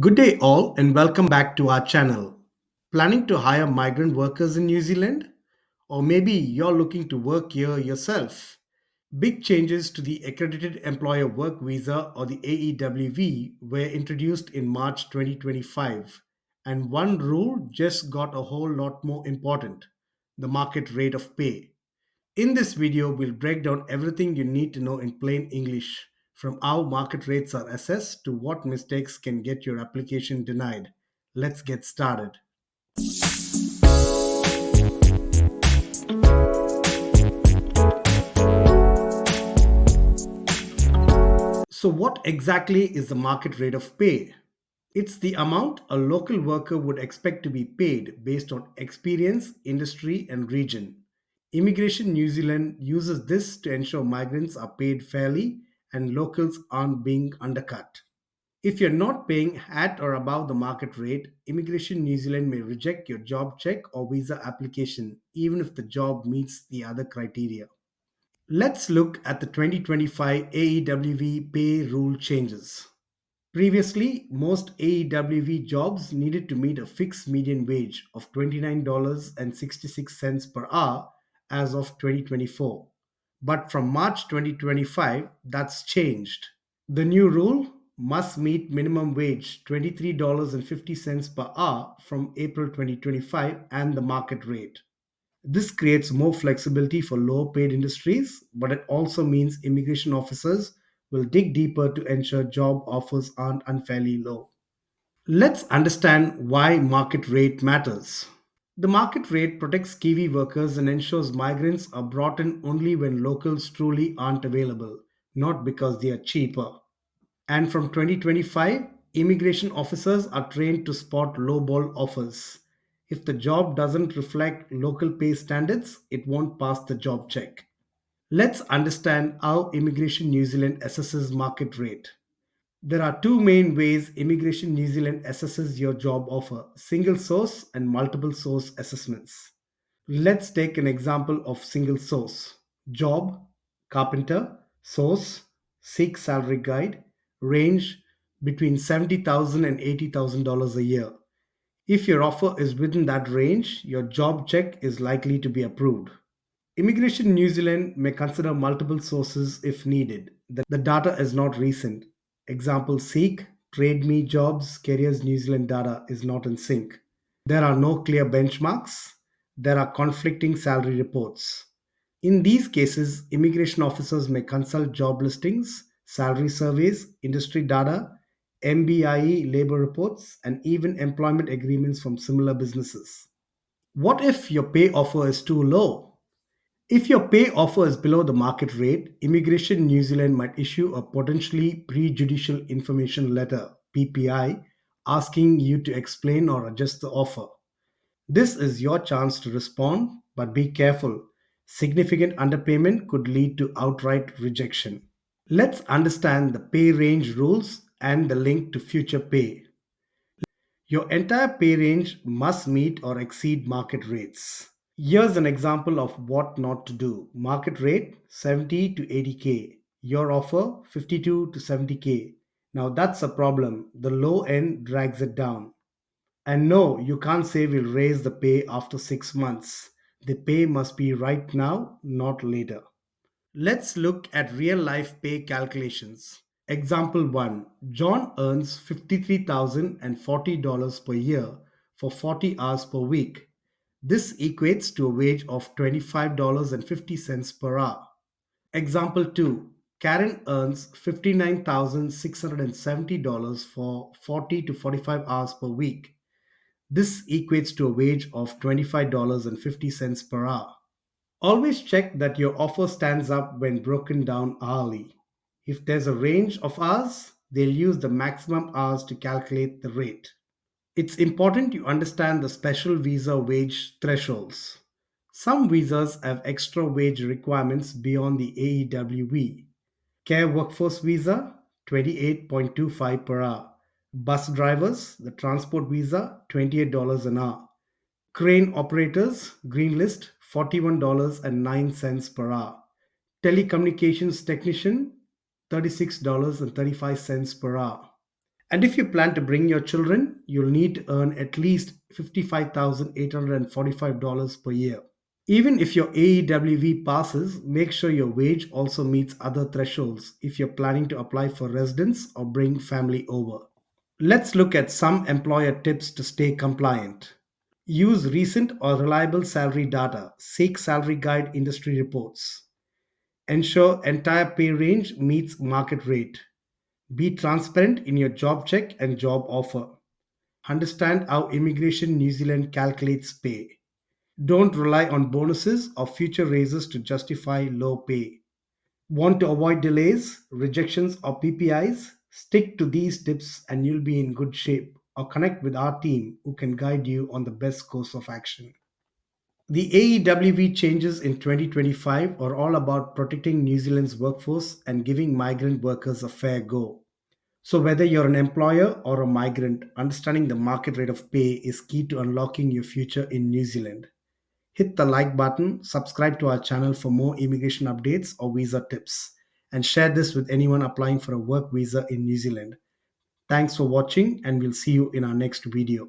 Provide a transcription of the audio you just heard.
Good day, all, and welcome back to our channel. Planning to hire migrant workers in New Zealand? Or maybe you're looking to work here yourself. Big changes to the Accredited Employer Work Visa or the AEWV were introduced in March 2025, and one rule just got a whole lot more important: the market rate of pay. In this video, we'll break down everything you need to know in plain English, from how market rates are assessed to what mistakes can get your application denied. Let's get started. So, what exactly is the market rate of pay? It's the amount a local worker would expect to be paid based on experience, industry, and region. Immigration New Zealand uses this to ensure migrants are paid fairly and locals aren't being undercut. If you're not paying at or above the market rate, Immigration New Zealand may reject your job check or visa application, even if the job meets the other criteria. Let's look at the 2025 AEWV pay rule changes. Previously, most AEWV jobs needed to meet a fixed median wage of $29.66 per hour as of 2024. But from March 2025, that's changed. The new rule must meet minimum wage $23.50 per hour from April 2025 and the market rate. This creates more flexibility for lower paid industries, but it also means immigration officers will dig deeper to ensure job offers aren't unfairly low. Let's understand why market rate matters. The market rate protects Kiwi workers and ensures migrants are brought in only when locals truly aren't available, not because they are cheaper. And from 2025, immigration officers are trained to spot lowball offers. If the job doesn't reflect local pay standards, it won't pass the job check. Let's understand how Immigration New Zealand assesses market rate. There are two main ways Immigration New Zealand assesses your job offer: single source and multiple source assessments. Let's take an example of single source. Job, carpenter, source, seek salary guide, range between $70,000 and $80,000 a year. If your offer is within that range, your job check is likely to be approved. Immigration New Zealand may consider multiple sources if needed. The data is not recent. Example: Seek, Trade Me Jobs, Careers New Zealand data is not in sync. There are no clear benchmarks. There are conflicting salary reports. In these cases, immigration officers may consult job listings, salary surveys, industry data, MBIE labor reports, and even employment agreements from similar businesses. What if your pay offer is too low? If your pay offer is below the market rate, Immigration New Zealand might issue a potentially prejudicial information letter (PPI) asking you to explain or adjust the offer. This is your chance to respond, but be careful. Significant underpayment could lead to outright rejection. Let's understand the pay range rules and the link to future pay. Your entire pay range must meet or exceed market rates. Here's an example of what not to do. Market rate 70 to 80K. Your offer 52 to 70K. Now that's a problem. The low end drags it down. And no, you can't say we'll raise the pay after 6 months. The pay must be right now, not later. Let's look at real life pay calculations. Example 1: John earns $53,040 per year for 40 hours per week. This equates to a wage of $25.50 per hour. Example 2: Karen earns $59,670 for 40 to 45 hours per week. This equates to a wage of $25.50 per hour. Always check that your offer stands up when broken down hourly. If there's a range of hours, they'll use the maximum hours to calculate the rate. It's important you understand the special visa wage thresholds. Some visas have extra wage requirements beyond the AEWV. Care Workforce Visa, 28.25 per hour. Bus drivers, the transport visa, $28 an hour. Crane operators, green list, $41.09 per hour. Telecommunications technician, $36.35 per hour. And if you plan to bring your children, you'll need to earn at least $55,845 per year. Even if your AEWV passes, make sure your wage also meets other thresholds if you're planning to apply for residence or bring family over. Let's look at some employer tips to stay compliant. Use recent or reliable salary data. Seek salary guide industry reports. Ensure entire pay range meets market rate. Be transparent in your job check and job offer. Understand how Immigration New Zealand calculates pay. Don't rely on bonuses or future raises to justify low pay. Want to avoid delays, rejections, or PPIs? Stick to these tips and you'll be in good shape. Or connect with our team who can guide you on the best course of action. The AEWV changes in 2025 are all about protecting New Zealand's workforce and giving migrant workers a fair go. So, whether you're an employer or a migrant, understanding the market rate of pay is key to unlocking your future in New Zealand. Hit the like button, subscribe to our channel for more immigration updates or visa tips, and share this with anyone applying for a work visa in New Zealand. Thanks for watching, and we'll see you in our next video.